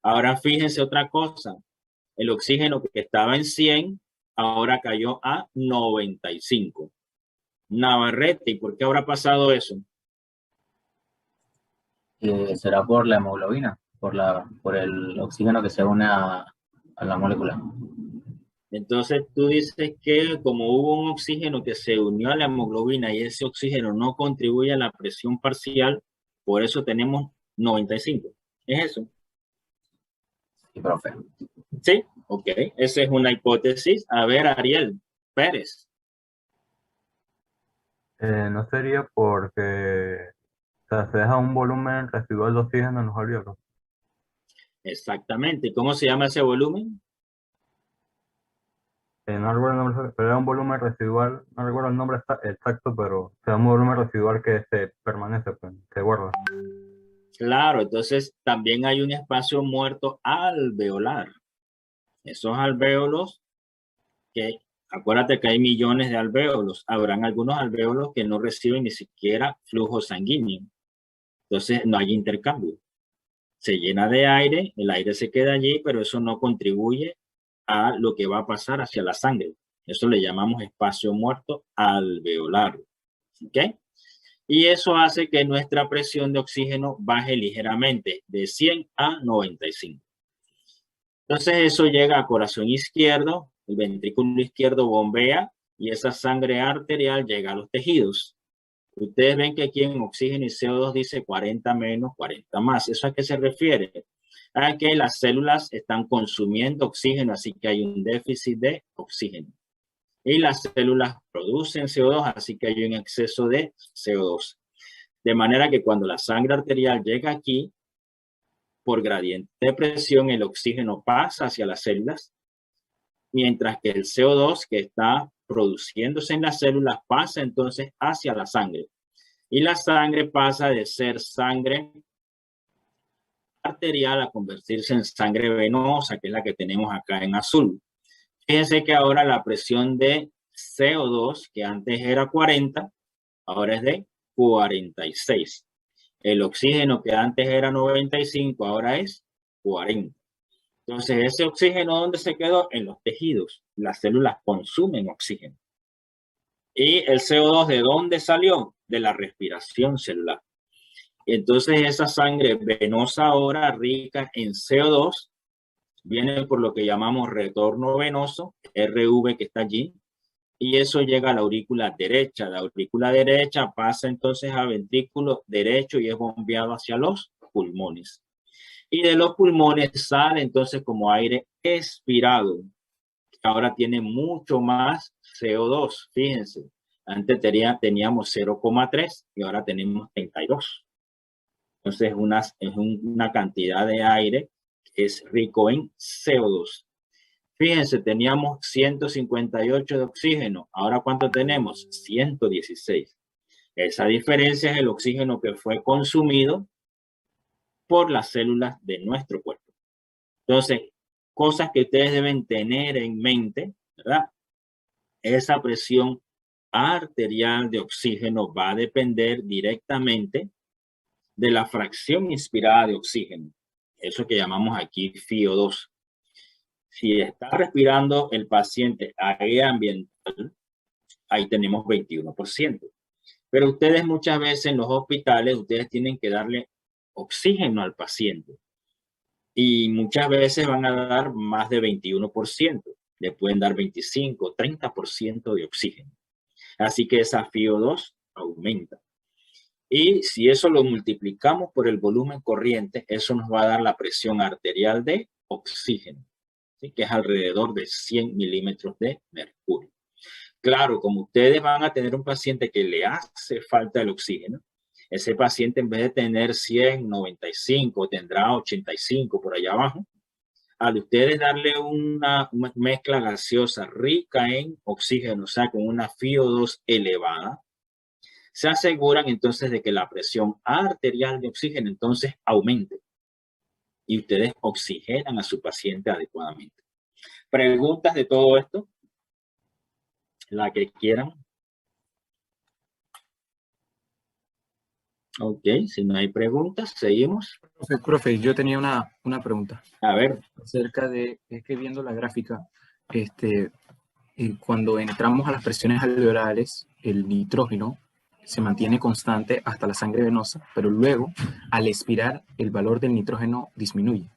Ahora fíjense otra cosa, el oxígeno que estaba en 100, ahora cayó a 95. Navarrete, ¿y por qué habrá pasado eso? Será por la hemoglobina, por el oxígeno que se une a la molécula. Entonces tú dices que como hubo un oxígeno que se unió a la hemoglobina y ese oxígeno no contribuye a la presión parcial, por eso tenemos 95. ¿Es eso? Sí, profe. Sí, ok. Esa es una hipótesis. A ver, Ariel Pérez. No sería porque, o sea, se deja un volumen residual de oxígeno en los alvéolos. Exactamente. ¿Cómo se llama ese volumen? No recuerdo el nombre, pero era un volumen residual, no recuerdo el nombre exacto, pero se da un volumen residual que se permanece, pues, se guarda. Claro, entonces también hay un espacio muerto alveolar. Esos alvéolos que, acuérdate que hay millones de alvéolos, habrán algunos alvéolos que no reciben ni siquiera flujo sanguíneo. Entonces no hay intercambio. Se llena de aire, el aire se queda allí, pero eso no contribuye a lo que va a pasar hacia la sangre. Eso le llamamos espacio muerto alveolar. ¿Ok? Y eso hace que nuestra presión de oxígeno baje ligeramente de 100 a 95. Entonces eso llega al corazón izquierdo, el ventrículo izquierdo bombea y esa sangre arterial llega a los tejidos. Ustedes ven que aquí en oxígeno y CO2 dice 40 menos, 40 más. ¿Eso a qué se refiere? A que las células están consumiendo oxígeno, así que hay un déficit de oxígeno. Y las células producen CO2, así que hay un exceso de CO2. De manera que cuando la sangre arterial llega aquí, por gradiente de presión, el oxígeno pasa hacia las células, mientras que el CO2 que está produciéndose en las células pasa entonces hacia la sangre. Y la sangre pasa de ser sangre arterial a convertirse en sangre venosa, que es la que tenemos acá en azul. Fíjense que ahora la presión de CO2, que antes era 40, ahora es de 46. El oxígeno que antes era 95, ahora es 40. Entonces, ese oxígeno, ¿dónde se quedó? En los tejidos. Las células consumen oxígeno. ¿Y el CO2 de dónde salió? De la respiración celular. Entonces, esa sangre venosa ahora rica en CO2 viene por lo que llamamos retorno venoso, RV que está allí, y eso llega a la aurícula derecha. La aurícula derecha pasa entonces a ventrículo derecho y es bombeado hacia los pulmones. Y de los pulmones sale entonces como aire expirado, que ahora tiene mucho más CO2. Fíjense, antes teníamos 0,3 y ahora tenemos 32. Entonces es una cantidad de aire que es rico en CO2. Fíjense, teníamos 158 de oxígeno. Ahora, ¿cuánto tenemos? 116. Esa diferencia es el oxígeno que fue consumido por las células de nuestro cuerpo. Entonces, cosas que ustedes deben tener en mente, ¿verdad? Esa presión arterial de oxígeno va a depender directamente de la fracción inspirada de oxígeno. Eso que llamamos aquí FiO2. Si está respirando el paciente aire ambiental, ahí tenemos 21%. Pero ustedes muchas veces en los hospitales, ustedes tienen que darle oxígeno al paciente. Y muchas veces van a dar más de 21%, le pueden dar 25, 30% de oxígeno. Así que esa FiO2 aumenta. Y si eso lo multiplicamos por el volumen corriente, eso nos va a dar la presión arterial de oxígeno, ¿sí? Que es alrededor de 100 milímetros de mercurio. Claro, como ustedes van a tener un paciente que le hace falta el oxígeno, ese paciente en vez de tener 100, 95, tendrá 85 por allá abajo. Al ustedes darle una mezcla gaseosa rica en oxígeno, o sea, con una FiO2 elevada, se aseguran entonces de que la presión arterial de oxígeno entonces aumente y ustedes oxigenan a su paciente adecuadamente. ¿Preguntas de todo esto? La que quieran. Ok, si no hay preguntas, seguimos. Profe, yo tenía una pregunta. A ver. Acerca de, es que viendo la gráfica, cuando entramos a las presiones alveolares, el nitrógeno se mantiene constante hasta la sangre venosa, pero luego, al expirar, el valor del nitrógeno disminuye.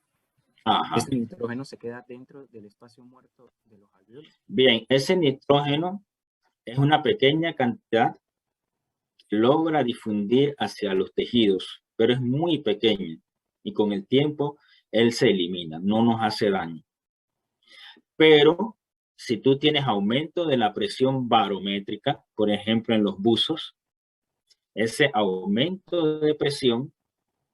Ajá. ¿Este nitrógeno se queda dentro del espacio muerto de los alveolos? Bien, ese nitrógeno es una pequeña cantidad que logra difundir hacia los tejidos, pero es muy pequeño y con el tiempo él se elimina, no nos hace daño. Pero si tú tienes aumento de la presión barométrica, por ejemplo en los buzos, ese aumento de presión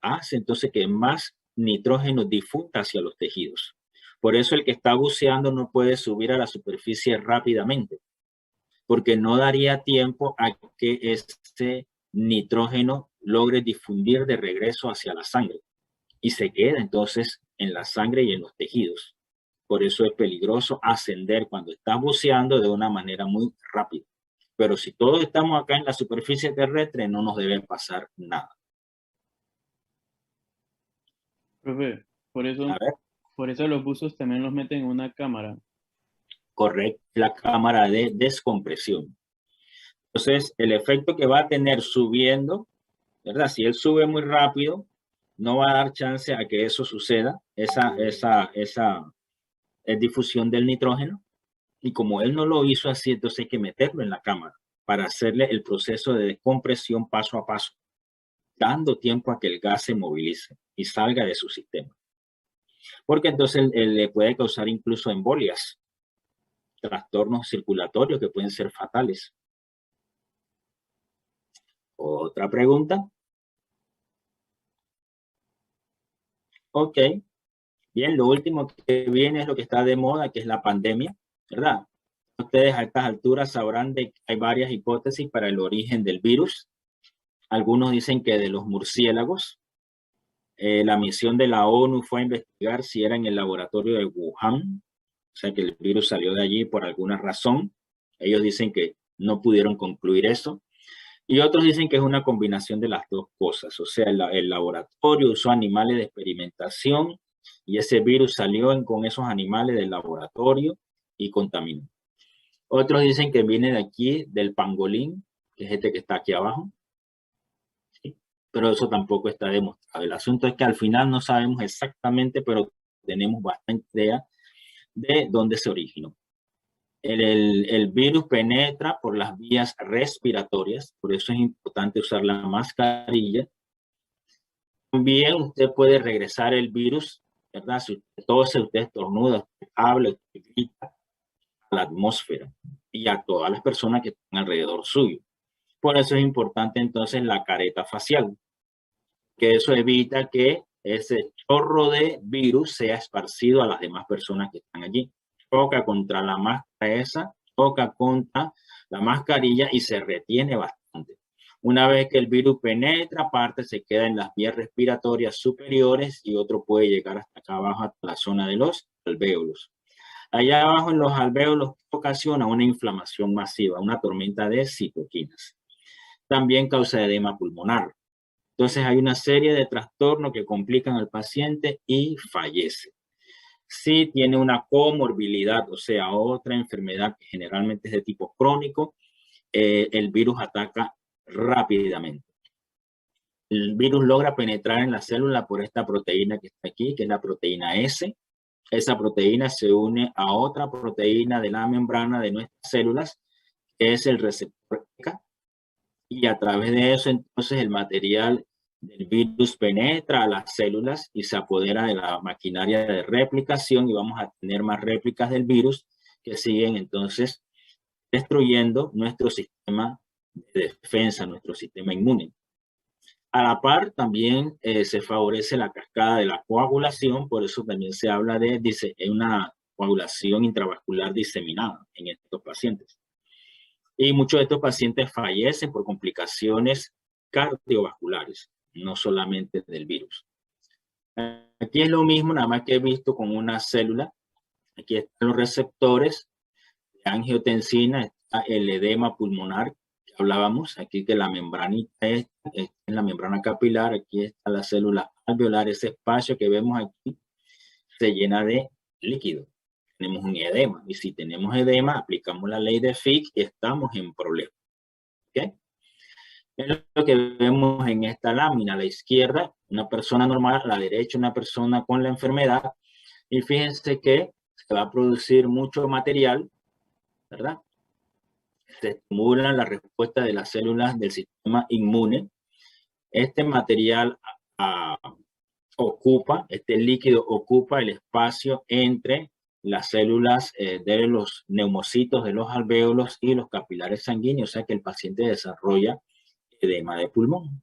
hace entonces que más nitrógeno difunda hacia los tejidos. Por eso el que está buceando no puede subir a la superficie rápidamente, porque no daría tiempo a que ese nitrógeno logre difundir de regreso hacia la sangre y se queda entonces en la sangre y en los tejidos. Por eso es peligroso ascender cuando estás buceando de una manera muy rápida. Pero si todos estamos acá en la superficie terrestre, no nos debe pasar nada. Profe, por eso los buzos también los meten en una cámara. Correcto, la cámara de descompresión. Entonces, el efecto que va a tener subiendo, ¿verdad? Si él sube muy rápido, no va a dar chance a que eso suceda, esa difusión del nitrógeno. Y como él no lo hizo así, entonces hay que meterlo en la cámara para hacerle el proceso de descompresión paso a paso, dando tiempo a que el gas se movilice y salga de su sistema. Porque entonces él le puede causar incluso embolias, trastornos circulatorios que pueden ser fatales. ¿Otra pregunta? Ok. Bien, lo último que viene es lo que está de moda, que es la pandemia, ¿verdad? Ustedes a estas alturas sabrán de que hay varias hipótesis para el origen del virus. Algunos dicen que de los murciélagos. La misión de la ONU fue a investigar si era en el laboratorio de Wuhan, o sea que el virus salió de allí por alguna razón. Ellos dicen que no pudieron concluir eso. Y otros dicen que es una combinación de las dos cosas, o sea, el laboratorio usó animales de experimentación y ese virus salió con esos animales del laboratorio y contaminó. Otros dicen que viene de aquí, del pangolín, que es este que está aquí abajo. ¿Sí? Pero eso tampoco está demostrado. El asunto es que al final no sabemos exactamente, pero tenemos bastante idea de dónde se originó. El virus penetra por las vías respiratorias, por eso es importante usar la mascarilla. También usted puede regresar el virus, ¿verdad? Si usted tose, usted estornuda, usted habla, usted grita a la atmósfera y a todas las personas que están alrededor suyo. Por eso es importante entonces la careta facial, que eso evita que ese chorro de virus sea esparcido a las demás personas que están allí. Toca contra la máscara esa, toca contra la mascarilla y se retiene bastante. Una vez que el virus penetra, parte se queda en las vías respiratorias superiores y otro puede llegar hasta acá abajo, hasta la zona de los alvéolos. Allá abajo en los alvéolos ocasiona una inflamación masiva, una tormenta de citoquinas. También causa edema pulmonar. Entonces hay una serie de trastornos que complican al paciente y fallece. Si tiene una comorbilidad, o sea, otra enfermedad que generalmente es de tipo crónico, el virus ataca rápidamente. el virus logra penetrar en la célula por esta proteína que está aquí, que es la proteína S. Esa proteína se une a otra proteína de la membrana de nuestras células, que es el receptor ECA, y a través de eso entonces el material del virus penetra a las células y se apodera de la maquinaria de replicación, y vamos a tener más réplicas del virus que siguen entonces destruyendo nuestro sistema de defensa, nuestro sistema inmune. A la par también se favorece la cascada de la coagulación, por eso también se habla de una coagulación intravascular diseminada en estos pacientes. Y muchos de estos pacientes fallecen por complicaciones cardiovasculares, no solamente del virus. Aquí es lo mismo, nada más que he visto con una célula. Aquí están los receptores de angiotensina, está el edema pulmonar que hablábamos, aquí que la membranita es la membrana capilar, aquí está la célula alveolar, ese espacio que vemos aquí se llena de líquido. Tenemos un edema, y si tenemos edema, aplicamos la ley de Fick y estamos en problema. ¿Okay? Es lo que vemos en esta lámina. A la izquierda, una persona normal, a la derecha, una persona con la enfermedad. Y fíjense que se va a producir mucho material, ¿verdad? Se estimula la respuesta de las células del sistema inmune. Este material este líquido ocupa el espacio entre las células de los neumocitos de los alvéolos y los capilares sanguíneos, o sea que el paciente desarrolla edema de pulmón.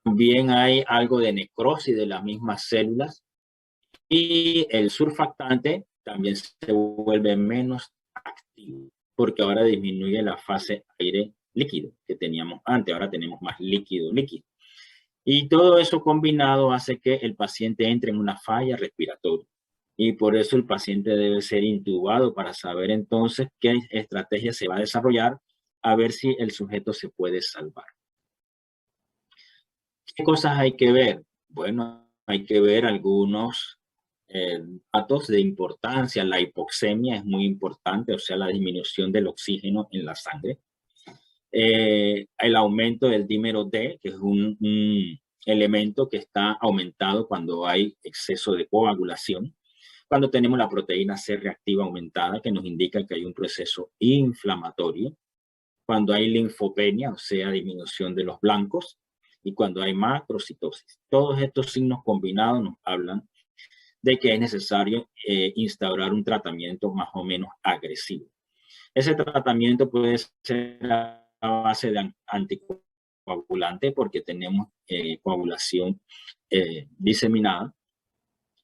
También hay algo de necrosis de las mismas células, y el surfactante también se vuelve menos activo, porque ahora disminuye la fase aire líquido que teníamos antes, ahora tenemos más líquido. Y todo eso combinado hace que el paciente entre en una falla respiratoria. Y por eso el paciente debe ser intubado para saber entonces qué estrategia se va a desarrollar, a ver si el sujeto se puede salvar. ¿Qué cosas hay que ver? Bueno, hay que ver algunos datos de importancia. La hipoxemia es muy importante, o sea, la disminución del oxígeno en la sangre. El aumento del dímero D, que es un elemento que está aumentado cuando hay exceso de coagulación. Cuando tenemos la proteína C reactiva aumentada, que nos indica que hay un proceso inflamatorio. Cuando hay linfopenia, o sea, disminución de los blancos. Y cuando hay macrocitosis. Todos estos signos combinados nos hablan de que es necesario instaurar un tratamiento más o menos agresivo. Ese tratamiento puede ser a base de anticoagulante, porque tenemos coagulación diseminada,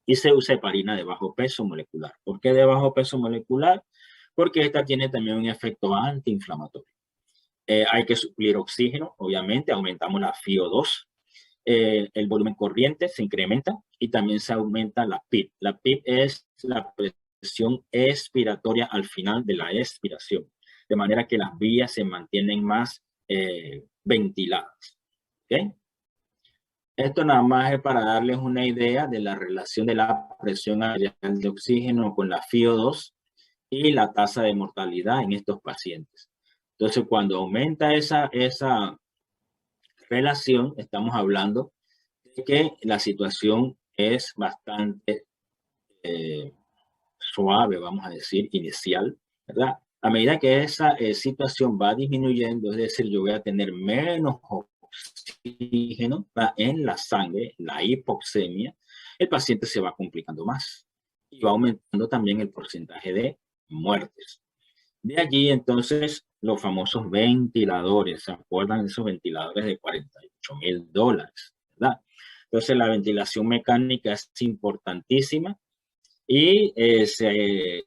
y se usa heparina de bajo peso molecular. ¿Por qué de bajo peso molecular? Porque esta tiene también un efecto antiinflamatorio. Hay que suplir oxígeno, obviamente, aumentamos la FiO2, el volumen corriente se incrementa, y también se aumenta la PIP. La PIP es la presión expiratoria al final de la expiración, de manera que las vías se mantienen más ventiladas. ¿Okay? Esto nada más es para darles una idea de la relación de la presión arterial de oxígeno con la FiO2 y la tasa de mortalidad en estos pacientes. Entonces, cuando aumenta esa relación, estamos hablando de que la situación es bastante suave, vamos a decir, inicial, ¿verdad? A medida que esa situación va disminuyendo, es decir, yo voy a tener menos oxígeno en la sangre, la hipoxemia, el paciente se va complicando más y va aumentando también el porcentaje de muertes. De allí entonces los famosos ventiladores, ¿se acuerdan de esos ventiladores de $48,000, ¿verdad? Entonces la ventilación mecánica es importantísima, y se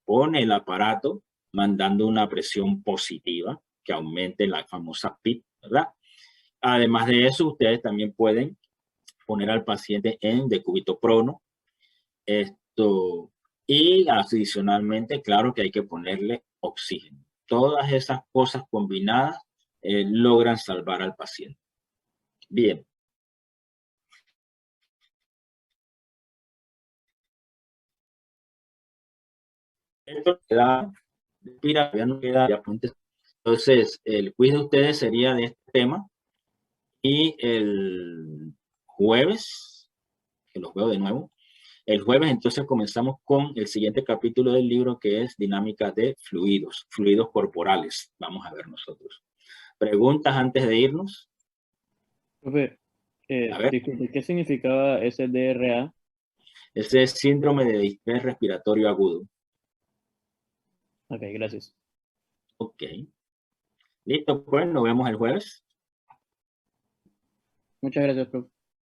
pone el aparato mandando una presión positiva que aumente la famosa PIP, ¿verdad? Además de eso, ustedes también pueden poner al paciente en decúbito prono. Y adicionalmente, claro que hay que ponerle oxígeno. Todas esas cosas combinadas logran salvar al paciente. Bien. Esto queda, ya no queda apuntes. Entonces, el quiz de ustedes sería de este tema. Y el jueves, que los veo de nuevo, el jueves entonces comenzamos con el siguiente capítulo del libro, que es dinámica de fluidos, fluidos corporales. Vamos a ver nosotros. ¿Preguntas antes de irnos? Profe, A ver. disculpe, ¿qué significaba SDRA? Ese es síndrome de distrés respiratorio agudo. Ok, gracias. Ok. Listo, pues nos vemos el jueves. Muchas gracias, profe.